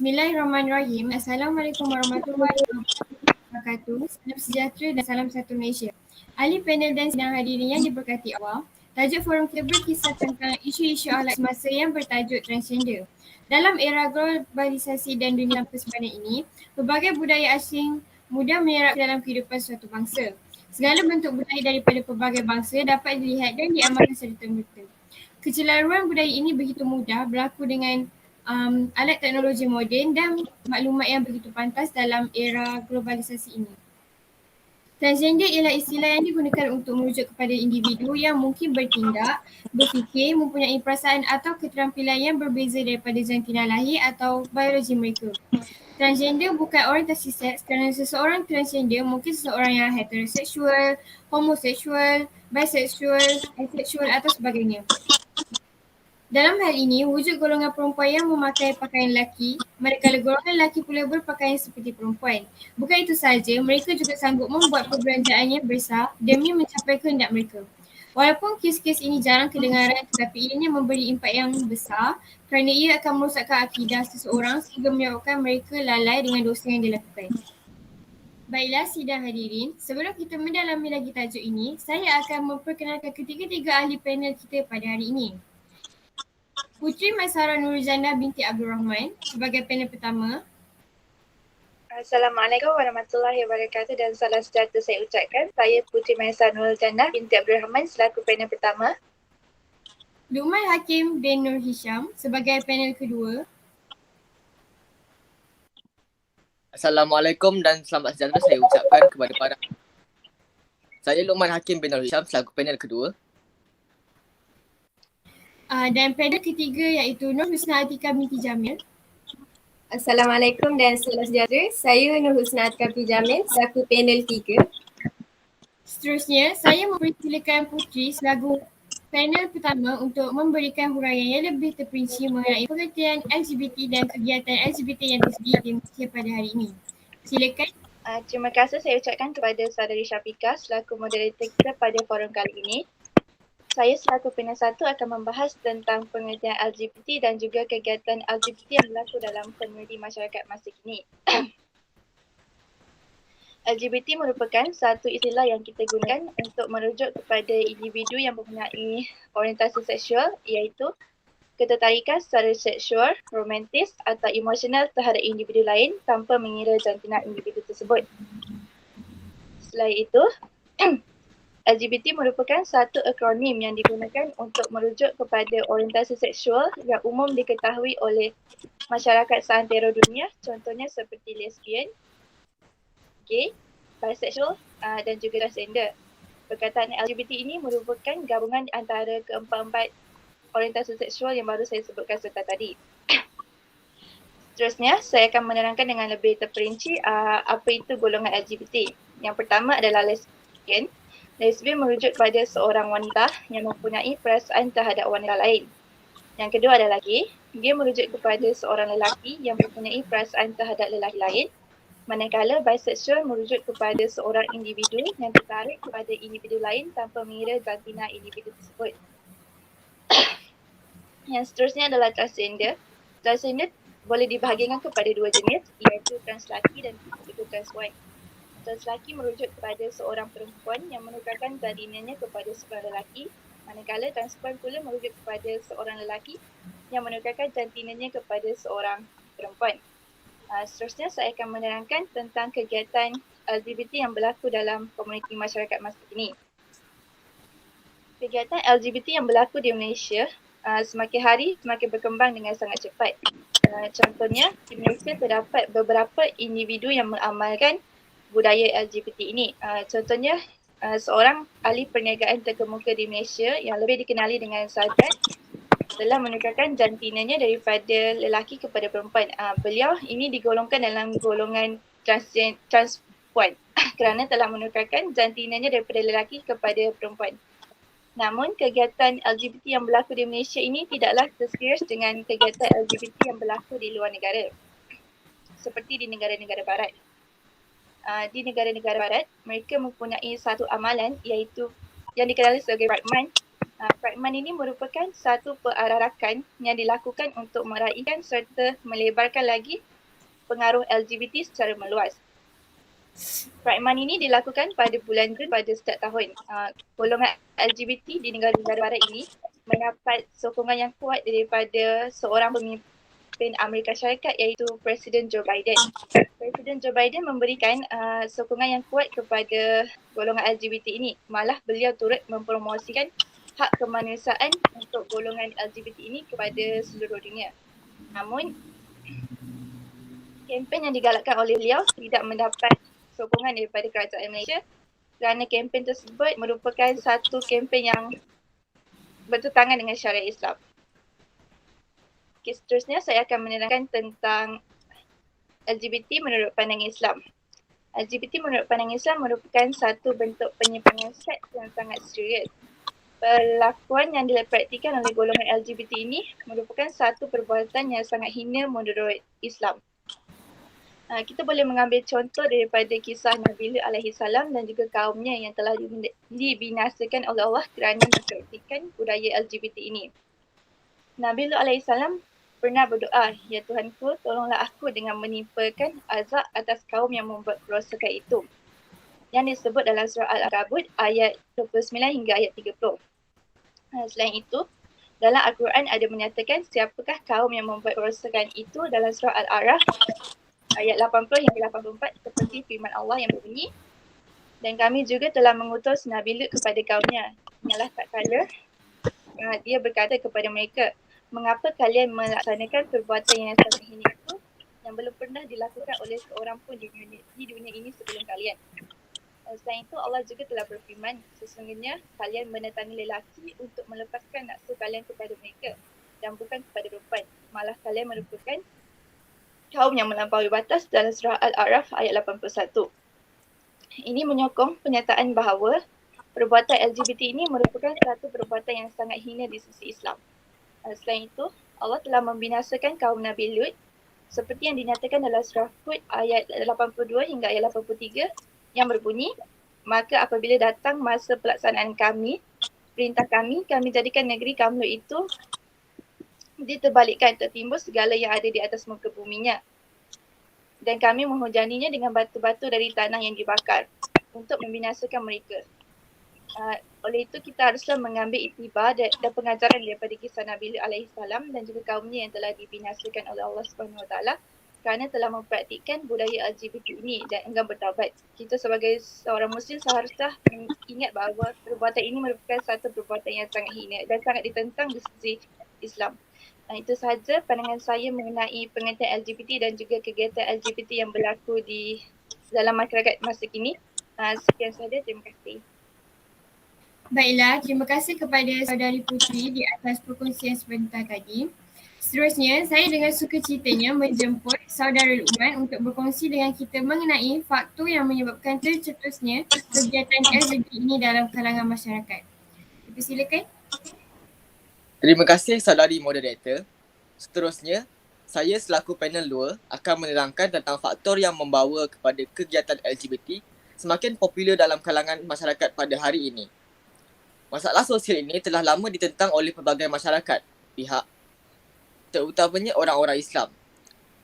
Bismillahirrahmanirrahim. Assalamualaikum warahmatullahi wabarakatuh. Salam sejahtera dan salam satu Malaysia. Ahli panel dan sidang hadirin yang diberkati Allah, tajuk forum kita berkisah tentang isu-isu akhlak semasa yang bertajuk transgender. Dalam era globalisasi dan dunia tanpa sepadan ini, pelbagai budaya asing mudah menyerap dalam kehidupan suatu bangsa. Segala bentuk budaya daripada pelbagai bangsa dapat dilihat dan diamalkan serta-merta. Kecelaruan budaya ini begitu mudah berlaku dengan alat teknologi moden dan maklumat yang begitu pantas dalam era globalisasi ini. Transgender ialah istilah yang digunakan untuk merujuk kepada individu yang mungkin bertindak, berfikir, mempunyai perasaan atau keterampilan yang berbeza daripada jantina lahir atau biologi mereka. Transgender bukan orientasi seks kerana seseorang transgender mungkin seseorang yang heteroseksual, homoseksual, biseksual, asexual atau sebagainya. Dalam hal ini, wujud golongan perempuan yang memakai pakaian lelaki, manakala golongan lelaki pula berpakaian seperti perempuan. Bukan itu sahaja, mereka juga sanggup membuat perbelanjaan yang besar demi mencapai kehendak mereka. Walaupun kes-kes ini jarang kedengaran, tetapi ianya memberi impak yang besar kerana ia akan merosakkan akidah seseorang sehingga menyebabkan mereka lalai dengan dosa yang dilakukan. Baiklah sidang hadirin, sebelum kita mendalami lagi tajuk ini, saya akan memperkenalkan ketiga-tiga ahli panel kita pada hari ini. Puteri Maisarah Nurjannah binti Abdul Rahman sebagai panel pertama. Assalamualaikum warahmatullahi wabarakatuh dan salam sejahtera saya ucapkan. Saya Puteri Maisarah Nurjannah binti Abdul Rahman selaku panel pertama. Luqman Hakim bin Nur Hisham sebagai panel kedua. Assalamualaikum dan selamat sejahtera saya ucapkan kepada para. Saya Luqman Hakim bin Nur Hisham selaku panel kedua. Dan panel ketiga iaitu Nur Husna Atika binti Jamil. Assalamualaikum dan salam sejahtera. Saya Nur Husna Atika binti Jamil selaku panel 3. Seterusnya, saya mempersilakan Puteri selaku panel pertama untuk memberikan huraian yang lebih terperinci mengenai pengertian LGBT dan kegiatan LGBT yang tersedia di Malaysia pada hari ini. Silakan. Terima kasih saya ucapkan kepada saudari Syafiqah selaku moderator kita pada forum kali ini. Saya selaku panel 1 akan membahas tentang pengertian LGBT dan juga kegiatan LGBT yang berlaku dalam komuniti masyarakat masa kini. LGBT merupakan satu istilah yang kita gunakan untuk merujuk kepada individu yang mempunyai orientasi seksual iaitu ketertarikan secara seksual, romantis atau emosional terhadap individu lain tanpa mengira jantina individu tersebut. Selain itu, LGBT merupakan satu akronim yang digunakan untuk merujuk kepada orientasi seksual yang umum diketahui oleh masyarakat seantero dunia, contohnya seperti lesbian, gay, bisexual dan juga transgender. Perkataan LGBT ini merupakan gabungan antara keempat-empat orientasi seksual yang baru saya sebutkan serta tadi. Seterusnya, saya akan menerangkan dengan lebih terperinci apa itu golongan LGBT. Yang pertama adalah lesbian. Lesbian merujuk kepada seorang wanita yang mempunyai perasaan terhadap wanita lain. Yang kedua adalah gay. Gay merujuk kepada seorang lelaki yang mempunyai perasaan terhadap lelaki lain. Manakala bisexual merujuk kepada seorang individu yang tertarik kepada individu lain tanpa mengira jantina individu tersebut. Yang seterusnya adalah transgender. Transgender boleh dibahagikan kepada dua jenis iaitu trans lelaki dan juga trans perempuan. Trans lelaki merujuk kepada seorang perempuan yang menukarkan janinannya kepada seorang lelaki, manakala trans perempuan pula merujuk kepada seorang lelaki yang menukarkan janinannya kepada seorang perempuan. Seterusnya saya akan menerangkan tentang kegiatan LGBT yang berlaku dalam komuniti masyarakat masa kini. Kegiatan LGBT yang berlaku di Malaysia semakin hari semakin berkembang dengan sangat cepat. Contohnya, di Malaysia terdapat beberapa individu yang mengamalkan budaya LGBT ini. Contohnya, seorang ahli perniagaan terkemuka di Malaysia yang lebih dikenali dengan Sadat telah menukarkan jantinanya daripada lelaki kepada perempuan. Beliau ini digolongkan dalam golongan transpuan kerana telah menukarkan jantinanya daripada lelaki kepada perempuan. Namun, kegiatan LGBT yang berlaku di Malaysia ini tidaklah seserius dengan kegiatan LGBT yang berlaku di luar negara, seperti di negara-negara barat. Di negara-negara barat, mereka mempunyai satu amalan iaitu yang dikenali sebagai Pride Month. Pride Month ini merupakan satu perarakan yang dilakukan untuk meraihkan serta melebarkan lagi pengaruh LGBT secara meluas. Pride Month ini dilakukan pada bulan Jun pada setiap tahun. Golongan LGBT di negara-negara barat ini mendapat sokongan yang kuat daripada seorang pemimpin Amerika Syarikat iaitu Presiden Joe Biden. Presiden Joe Biden memberikan sokongan yang kuat kepada golongan LGBT ini. Malah beliau turut mempromosikan hak kemanusiaan untuk golongan LGBT ini kepada seluruh dunia. Namun, kempen yang digalakkan oleh beliau tidak mendapat sokongan daripada kerajaan Malaysia kerana kempen tersebut merupakan satu kempen yang bertentangan dengan syariat Islam. Okay, seterusnya saya akan menerangkan tentang LGBT menurut pandangan Islam. LGBT menurut pandangan Islam merupakan satu bentuk penyimpangan seks yang sangat serius. Perlakuan yang dipraktikan oleh golongan LGBT ini merupakan satu perbuatan yang sangat hina menurut Islam. Kita boleh mengambil contoh daripada kisah Nabi Lut alaihi salam dan juga kaumnya yang telah dibinasakan oleh Allah kerana mempraktikkan budaya LGBT ini. Nabi Lut alaihi salam pernah berdoa, "Ya Tuhanku, tolonglah aku dengan menimpakan azab atas kaum yang membuat kerosakan itu." Yang disebut dalam surah Al-Ankabut ayat 29 hingga ayat 30. Selain itu, dalam Al-Quran ada menyatakan siapakah kaum yang membuat kerosakan itu dalam surah Al-A'raf ayat 80 hingga 84 seperti firman Allah yang berbunyi, "Dan kami juga telah mengutus Nabi Lut kepada kaumnya. Ingatlah tak kala dia berkata kepada mereka, mengapa kalian melaksanakan perbuatan yang sangat hina itu yang belum pernah dilakukan oleh seorang pun di dunia ini sebelum kalian." Selain itu Allah juga telah berfirman, sesungguhnya kalian mendatangi lelaki untuk melepaskan nafsu kalian kepada mereka dan bukan kepada perempuan. Malah kalian merupakan kaum yang melampaui batas dalam surah Al-A'raf ayat 81. Ini menyokong penyataan bahawa perbuatan LGBT ini merupakan satu perbuatan yang sangat hina di sisi Islam. Selain itu, Allah telah membinasakan kaum Nabi Lut seperti yang dinyatakan dalam surah Hud ayat 82 hingga ayat 83 yang berbunyi, "Maka apabila datang masa pelaksanaan perintah kami jadikan negeri kaum Lut itu diterbalikkan, tertimbun segala yang ada di atas muka buminya. Dan kami menghujaninya dengan batu-batu dari tanah yang dibakar untuk membinasakan mereka." Oleh itu kita haruslah mengambil iktibar dan pengajaran daripada kisah Nabi Lut alaihi salam dan juga kaumnya yang telah dibinasakan oleh Allah Subhanahu Wa Taala kerana telah mempraktikkan budaya LGBT ini dan enggan bertaubat. Kita sebagai seorang Muslim seharusnya ingat bahawa perbuatan ini merupakan satu perbuatan yang sangat hina dan sangat ditentang di sisi Islam. Itu sahaja pandangan saya mengenai pengertian LGBT dan juga kegiatan LGBT yang berlaku di dalam masyarakat masa kini. Sekian sahaja, terima kasih. Baiklah, terima kasih kepada saudari Putri di atas perkongsian sebentar tadi. Seterusnya, saya dengan sukacitanya menjemput saudara Luqman untuk berkongsi dengan kita mengenai faktor yang menyebabkan tercetusnya kegiatan LGBT ini dalam kalangan masyarakat. Dipersilakan. Terima kasih saudari moderator. Seterusnya, saya selaku panel 2 akan menerangkan tentang faktor yang membawa kepada kegiatan LGBT semakin popular dalam kalangan masyarakat pada hari ini. Masalah sosial ini telah lama ditentang oleh pelbagai masyarakat, pihak, terutamanya orang-orang Islam.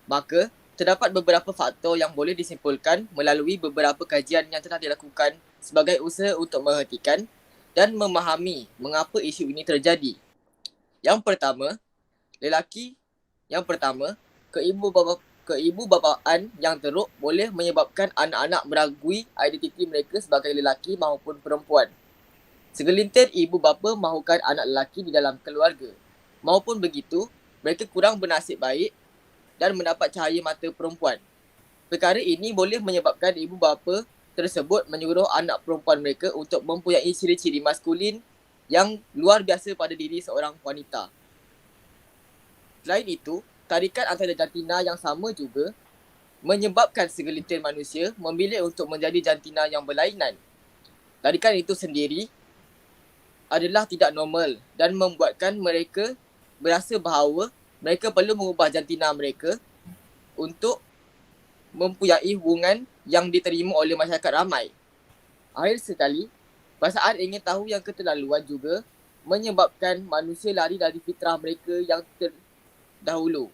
Maka, terdapat beberapa faktor yang boleh disimpulkan melalui beberapa kajian yang telah dilakukan sebagai usaha untuk merhatikan dan memahami mengapa isu ini terjadi. Yang pertama, keibubapaan yang teruk boleh menyebabkan anak-anak meragui identiti mereka sebagai lelaki maupun perempuan. Segelintir ibu bapa mahukan anak lelaki di dalam keluarga. Maupun begitu, mereka kurang bernasib baik dan mendapat cahaya mata perempuan. Perkara ini boleh menyebabkan ibu bapa tersebut menyuruh anak perempuan mereka untuk mempunyai ciri-ciri maskulin yang luar biasa pada diri seorang wanita. Selain itu, tarikan antara jantina yang sama juga menyebabkan segelintir manusia memilih untuk menjadi jantina yang berlainan. Tarikan itu sendiri adalah tidak normal dan membuatkan mereka berasa bahawa mereka perlu mengubah jantina mereka untuk mempunyai hubungan yang diterima oleh masyarakat ramai. Akhir sekali, perasaan ingin tahu yang keterlaluan juga menyebabkan manusia lari dari fitrah mereka yang terdahulu.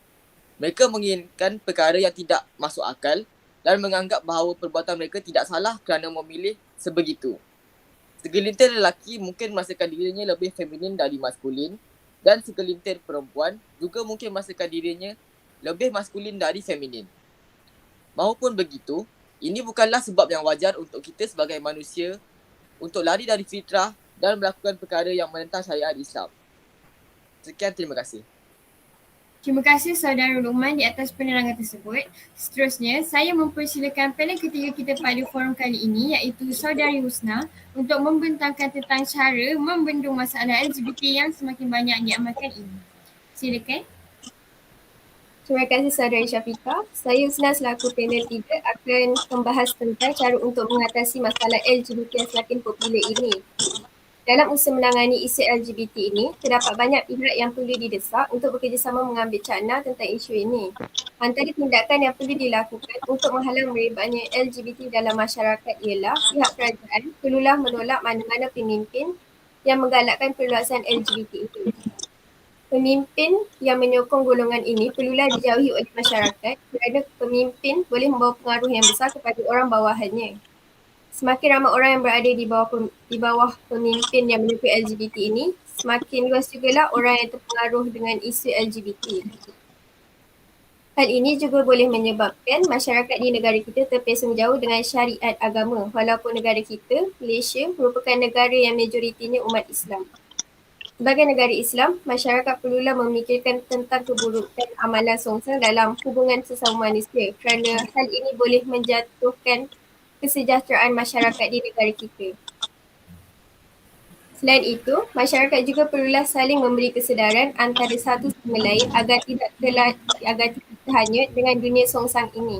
Mereka menginginkan perkara yang tidak masuk akal dan menganggap bahawa perbuatan mereka tidak salah kerana memilih sebegitu. Segelintir lelaki mungkin merasakan dirinya lebih feminin dari maskulin dan segelintir perempuan juga mungkin merasakan dirinya lebih maskulin dari feminin. Mahupun begitu, ini bukanlah sebab yang wajar untuk kita sebagai manusia untuk lari dari fitrah dan melakukan perkara yang menentang syariat Islam. Sekian, terima kasih. Terima kasih Saudara Luqman di atas penerangan tersebut. Seterusnya, saya mempersilakan panel ketiga kita pada forum kali ini iaitu Saudari Husna untuk membentangkan tentang cara membendung masalah LGBT yang semakin banyak diamalkan ini. Silakan. Terima kasih Saudari Syafiqah. Saya Husna selaku panel 3 akan membahas tentang cara untuk mengatasi masalah LGBT yang semakin popular ini. Dalam usaha menangani isu LGBT ini, terdapat banyak pihak yang perlu didesak untuk bekerjasama mengambil cakna tentang isu ini. Antara tindakan yang perlu dilakukan untuk menghalang merebaknya LGBT dalam masyarakat ialah pihak kerajaan perlulah menolak mana-mana pemimpin yang menggalakkan perluasan LGBT itu. Pemimpin yang menyokong golongan ini perlulah dijauhi oleh masyarakat kerana pemimpin boleh membawa pengaruh yang besar kepada orang bawahannya. Semakin ramai orang yang berada di bawah pemimpin yang menyokong LGBT ini, semakin luas jugalah orang yang terpengaruh dengan isu LGBT. Hal ini juga boleh menyebabkan masyarakat di negara kita terpesong jauh dengan syariat agama walaupun negara kita, Malaysia, merupakan negara yang majoritinya umat Islam. Sebagai negara Islam, masyarakat perlulah memikirkan tentang keburukan amalan songsang dalam hubungan sesama manusia kerana hal ini boleh menjatuhkan kesejahteraan masyarakat di negara kita. Selain itu, masyarakat juga perlulah saling memberi kesedaran antara satu sama lain agar tidak terhanyut dengan dunia songsang ini.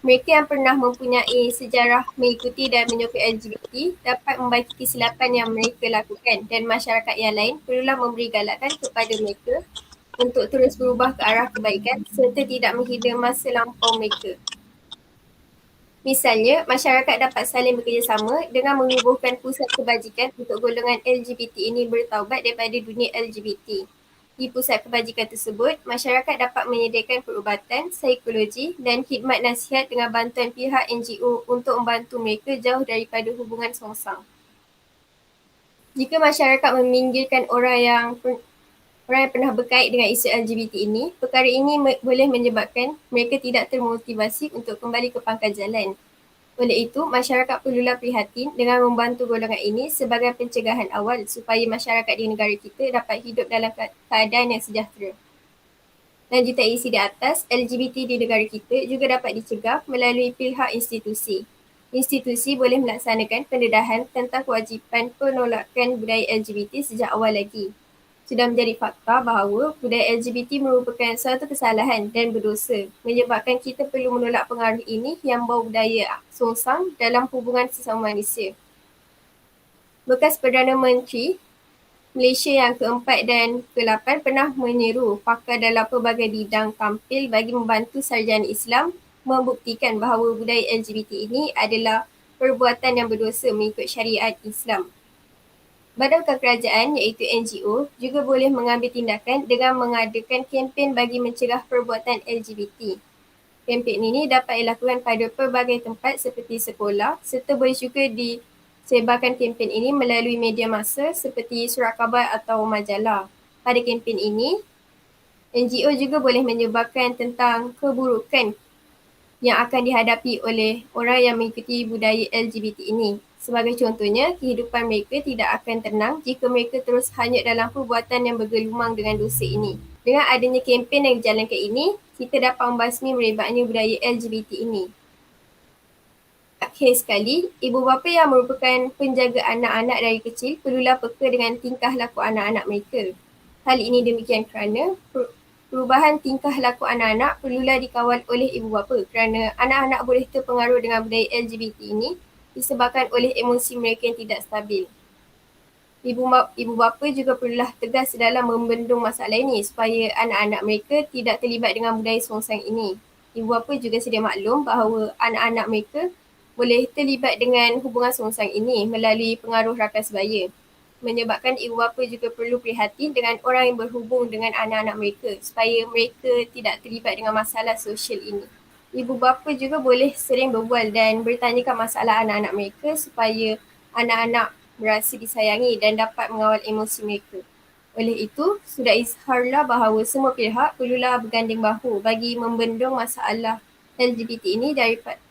Mereka yang pernah mempunyai sejarah mengikuti dan menyokong LGBT dapat membaiki kesilapan yang mereka lakukan dan masyarakat yang lain perlulah memberi galakan kepada mereka untuk terus berubah ke arah kebaikan serta tidak menghina masa lampau mereka. Misalnya, masyarakat dapat saling bekerjasama dengan menubuhkan pusat kebajikan untuk golongan LGBT ini bertaubat daripada dunia LGBT. Di pusat kebajikan tersebut, masyarakat dapat menyediakan perubatan, psikologi dan khidmat nasihat dengan bantuan pihak NGO untuk membantu mereka jauh daripada hubungan songsang. Jika masyarakat meminggirkan orang yang pernah berkait dengan isu LGBT ini, perkara ini boleh menyebabkan mereka tidak termotivasi untuk kembali ke pangkal jalan. Oleh itu, masyarakat perlulah prihatin dengan membantu golongan ini sebagai pencegahan awal supaya masyarakat di negara kita dapat hidup dalam keadaan yang sejahtera. Lanjutan isi di atas, LGBT di negara kita juga dapat dicegah melalui pihak institusi. Institusi boleh melaksanakan pendedahan tentang kewajipan penolakan budaya LGBT sejak awal lagi. Sudah menjadi fakta bahawa budaya LGBT merupakan suatu kesalahan dan berdosa, menyebabkan kita perlu menolak pengaruh ini yang bawa budaya songsang dalam hubungan sesama manusia. Bekas Perdana Menteri Malaysia yang ke-4 dan ke-8 pernah menyeru pakar dalam pelbagai bidang tampil bagi membantu sarjana Islam membuktikan bahawa budaya LGBT ini adalah perbuatan yang berdosa mengikut syariat Islam. Badan kekerajaan iaitu NGO juga boleh mengambil tindakan dengan mengadakan kempen bagi mencegah perbuatan LGBT. Kempen ini dapat dilakukan pada pelbagai tempat seperti sekolah serta boleh juga disebarkan kempen ini melalui media massa seperti surat khabar atau majalah. Pada kempen ini, NGO juga boleh menyebarkan tentang keburukan yang akan dihadapi oleh orang yang mengikuti budaya LGBT ini. Sebagai contohnya, kehidupan mereka tidak akan tenang jika mereka terus hanyut dalam perbuatan yang bergelumang dengan dosa ini. Dengan adanya kempen yang dijalankan ini, kita dapat membasmi merebaknya budaya LGBT ini. Akhir sekali, ibu bapa yang merupakan penjaga anak-anak dari kecil perlulah peka dengan tingkah laku anak-anak mereka. Hal ini demikian kerana perubahan tingkah laku anak-anak perlulah dikawal oleh ibu bapa kerana anak-anak boleh terpengaruh dengan budaya LGBT ini disebabkan oleh emosi mereka yang tidak stabil. Ibu bapa juga perlulah tegas dalam membendung masalah ini supaya anak-anak mereka tidak terlibat dengan budaya songsang ini. Ibu bapa juga sedia maklum bahawa anak-anak mereka boleh terlibat dengan hubungan songsang ini melalui pengaruh rakan sebaya. menyebabkan ibu bapa juga perlu prihatin dengan orang yang berhubung dengan anak-anak mereka supaya mereka tidak terlibat dengan masalah sosial ini. Ibu bapa juga boleh sering berbual dan bertanyakan masalah anak-anak mereka supaya anak-anak merasa disayangi dan dapat mengawal emosi mereka. Oleh itu, sudah izharlah bahawa semua pihak perlulah berganding bahu bagi membendung masalah LGBT ini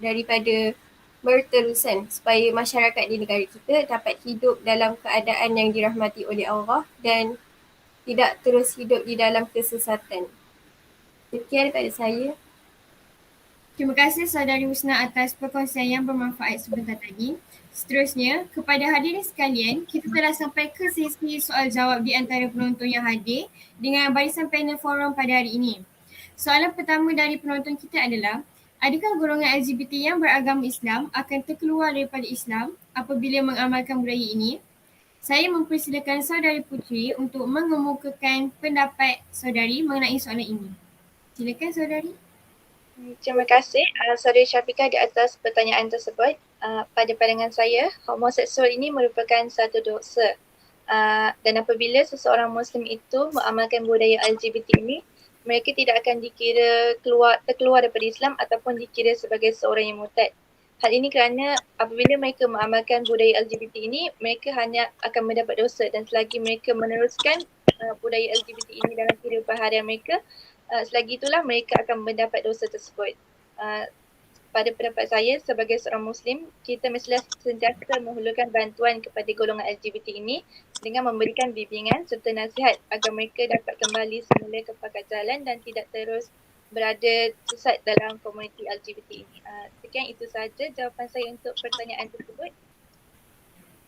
daripada berterusan supaya masyarakat di negara kita dapat hidup dalam keadaan yang dirahmati oleh Allah dan tidak terus hidup di dalam kesesatan. Sekian daripada saya. Terima kasih Saudari Husna atas perkongsian yang bermanfaat sebentar tadi. Seterusnya, kepada hadirin sekalian, kita telah sampai ke sesi soal jawab di antara penonton yang hadir dengan barisan panel forum pada hari ini. Soalan pertama dari penonton kita adalah, adakah golongan LGBT yang beragama Islam akan terkeluar daripada Islam apabila mengamalkan budaya ini? Saya mempersilakan Saudari Puteri untuk mengemukakan pendapat saudari mengenai soalan ini. Silakan saudari. Terima kasih Saudari Syafiqah di atas pertanyaan tersebut. Pada pandangan saya, homoseksual ini merupakan satu dosa. Dan apabila seseorang Muslim itu mengamalkan budaya LGBT ini, mereka tidak akan dikira terkeluar daripada Islam ataupun dikira sebagai seorang yang murtad. Hal ini kerana apabila mereka mengamalkan budaya LGBT ini, mereka hanya akan mendapat dosa dan selagi mereka meneruskan budaya LGBT ini dalam kehidupan harian mereka, selagi itulah mereka akan mendapat dosa tersebut. Pada pendapat saya sebagai seorang Muslim, kita mestilah sentiasa menghulurkan bantuan kepada golongan LGBT ini dengan memberikan bimbingan serta nasihat agar mereka dapat kembali semula ke pakat jalan dan tidak terus berada sesat dalam komuniti LGBT ini. Sekian itu sahaja jawapan saya untuk pertanyaan tersebut.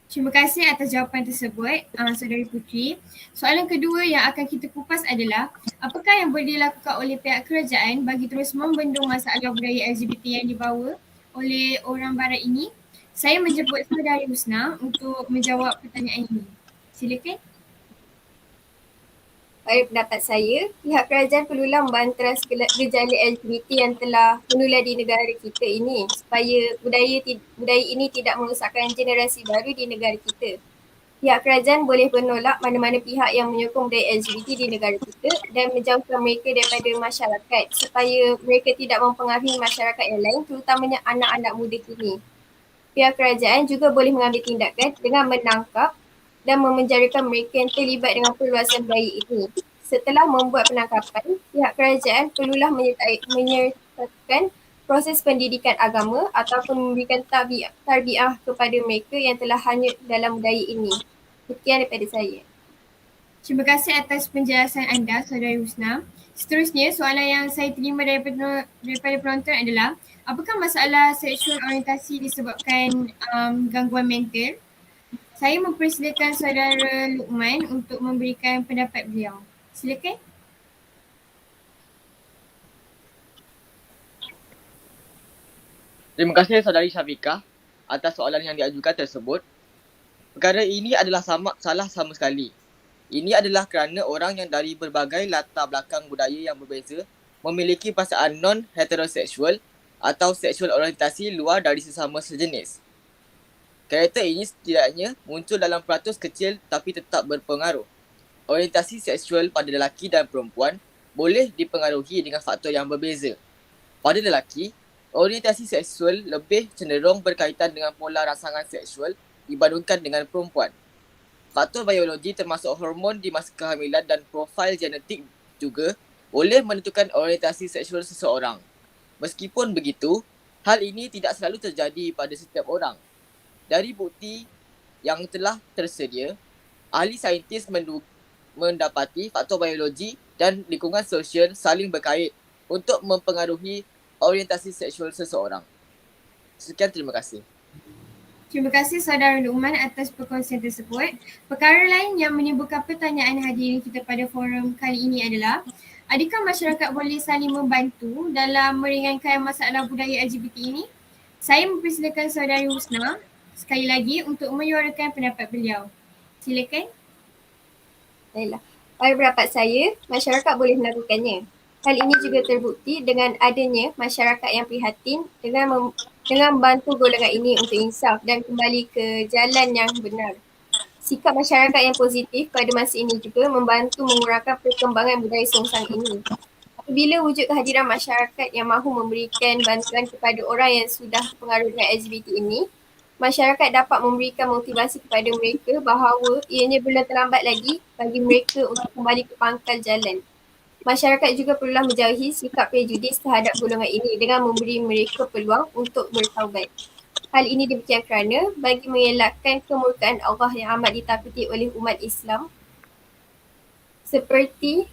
Terima kasih atas jawapan tersebut, Saudari Puteri. Soalan kedua yang akan kita kupas adalah, apakah yang boleh dilakukan oleh pihak kerajaan bagi terus membendung masalah budaya LGBT yang dibawa oleh orang barat ini? Saya menjemput Saudari Husna untuk menjawab pertanyaan ini. Silakan. Pada pendapat saya, pihak kerajaan perlulah membanteras gejala LGBT yang telah menular di negara kita ini supaya budaya ini tidak merosakkan generasi baru di negara kita. Pihak kerajaan boleh menolak mana-mana pihak yang menyokong budaya LGBT di negara kita dan menjauhkan mereka daripada masyarakat supaya mereka tidak mempengaruhi masyarakat yang lain, terutamanya anak-anak muda kini. Pihak kerajaan juga boleh mengambil tindakan dengan menangkap dan memenjarakan mereka yang terlibat dengan perluasan budaya ini. Setelah membuat penangkapan, pihak kerajaan perlulah menyertakan proses pendidikan agama ataupun memberikan tarbiyah kepada mereka yang telah hanyut dalam budaya ini. Sekian daripada saya. Terima kasih atas penjelasan anda, Saudari Husna. Seterusnya, soalan yang saya terima daripada penonton adalah, apakah masalah seksual orientasi disebabkan gangguan mental? Saya mempersilakan Saudara Luqman untuk memberikan pendapat beliau. Silakan. Terima kasih Saudari Syafiqah atas soalan yang diajukan tersebut. Perkara ini adalah salah sama sekali. Ini adalah kerana orang yang dari berbagai latar belakang budaya yang berbeza memiliki perasaan non-heteroseksual atau seksual orientasi luar dari sesama sejenis. Karakter ini setidaknya muncul dalam peratus kecil tapi tetap berpengaruh. Orientasi seksual pada lelaki dan perempuan boleh dipengaruhi dengan faktor yang berbeza. Pada lelaki, orientasi seksual lebih cenderung berkaitan dengan pola rangsangan seksual dibandingkan dengan perempuan. Faktor biologi termasuk hormon di masa kehamilan dan profil genetik juga boleh menentukan orientasi seksual seseorang. Meskipun begitu, hal ini tidak selalu terjadi pada setiap orang. Dari bukti yang telah tersedia, ahli saintis mendapati faktor biologi dan lingkungan sosial saling berkait untuk mempengaruhi orientasi seksual seseorang. Sekian, terima kasih. Terima kasih Saudara Luqman atas perkongsian tersebut. Perkara lain yang menimbulkan pertanyaan hadirin kita pada forum kali ini adalah, adakah masyarakat boleh saling membantu dalam meringankan masalah budaya LGBT ini? Saya mempersilakan Saudari Husna sekali lagi untuk menyuarakan pendapat beliau. Silakan. Baiklah. Pada pendapat saya, masyarakat boleh melakukannya. Hal ini juga terbukti dengan adanya masyarakat yang prihatin dengan membantu golongan ini untuk insaf dan kembali ke jalan yang benar. Sikap masyarakat yang positif pada masa ini juga membantu mengurangkan perkembangan budaya songsang ini. Apabila wujud kehadiran masyarakat yang mahu memberikan bantuan kepada orang yang sudah terpengaruh dengan LGBT ini, masyarakat dapat memberikan motivasi kepada mereka bahawa ianya belum terlambat lagi bagi mereka untuk kembali ke pangkal jalan. Masyarakat juga perlulah menjauhi sikap prejudis terhadap golongan ini dengan memberi mereka peluang untuk bertaubat. Hal ini demikian kerana bagi mengelakkan kemurkaan Allah yang amat ditakuti oleh umat Islam seperti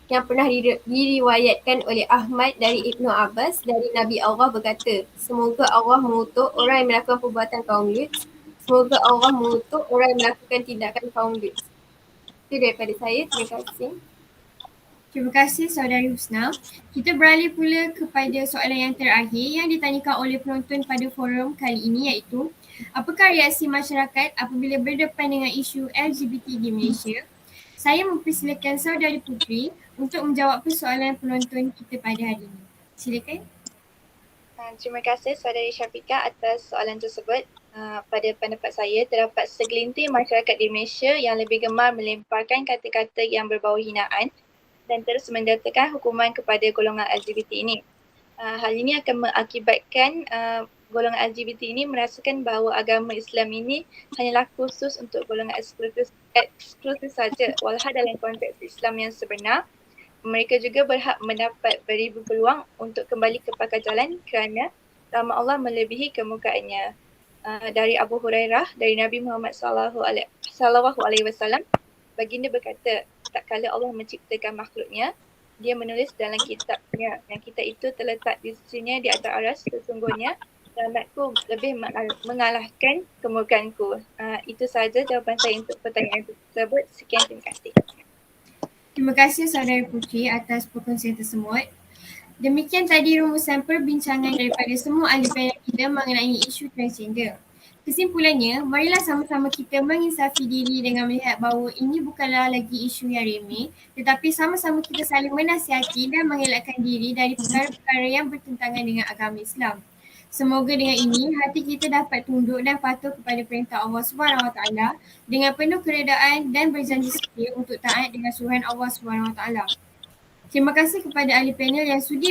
yang pernah diriwayatkan oleh Ahmad dari Ibnu Abbas dari Nabi Allah berkata, semoga Allah mengutuk orang yang melakukan perbuatan kaum Lut. Semoga Allah mengutuk orang yang melakukan tindakan kaum Lut. Itu daripada saya. Terima kasih. Terima kasih Saudari Husna. Kita beralih pula kepada soalan yang terakhir yang ditanyakan oleh penonton pada forum kali ini iaitu apakah reaksi masyarakat apabila berdepan dengan isu LGBT di Malaysia? Saya mempersilakan Saudari Putri untuk menjawab persoalan penonton kita pada hari ini. Silakan. Terima kasih Saudari Syafiqah atas soalan tersebut. Pada pendapat saya, terdapat segelintir masyarakat di Malaysia yang lebih gemar melemparkan kata-kata yang berbau hinaan dan terus mendatakan hukuman kepada golongan LGBT ini. Hal ini akan mengakibatkan golongan LGBT ini merasakan bahawa agama Islam ini hanyalah khusus untuk golongan eksklusif saja. Walhal dalam konteks Islam yang sebenar, mereka juga berhak mendapat beribu peluang untuk kembali ke pangkal jalan kerana rahmat Allah melebihi kemurkaannya. Dari Abu Hurairah dari Nabi Muhammad sallallahu alaihi wasallam, baginda berkata, tak kala Allah menciptakan makhluknya, dia menulis dalam kitabnya yang kitab itu terletak di sisinya di atas aras, sesungguhnya rahmatku lebih mengalahkan kemurkaanku. Itu sahaja jawapan saya untuk pertanyaan tersebut. Sekian, terima kasih. Terima kasih Saudari Putri atas perkongsian tersebut. Demikian tadi rumusan perbincangan daripada semua ahli panel kita mengenai isu transgender. Kesimpulannya, marilah sama-sama kita menginsafi diri dengan melihat bahawa ini bukanlah lagi isu yang remeh, tetapi sama-sama kita saling menasihati dan mengelakkan diri dari perkara-perkara yang bertentangan dengan agama Islam. Semoga dengan ini hati kita dapat tunduk dan patuh kepada perintah Allah SWT dengan penuh keredaan dan berjanji setia untuk taat dengan suruhan Allah SWT. Terima kasih kepada ahli panel yang sudi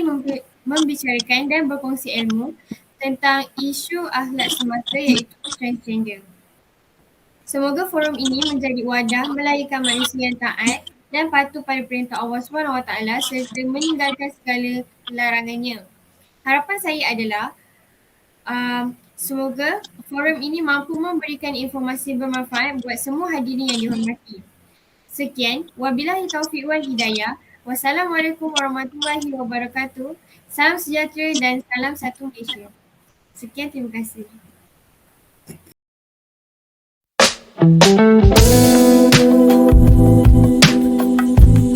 membicarakan dan berkongsi ilmu tentang isu akhlak semasa iaitu transgender. Semoga forum ini menjadi wadah melahirkan manusia yang taat dan patuh pada perintah Allah SWT serta meninggalkan segala larangannya. Harapan saya adalah semoga forum ini mampu memberikan informasi bermanfaat buat semua hadirin yang dihormati. Sekian, wabillahi taufiq wal hidayah. Wassalamualaikum warahmatullahi wabarakatuh. Salam sejahtera dan salam satu Malaysia. Sekian, terima kasih.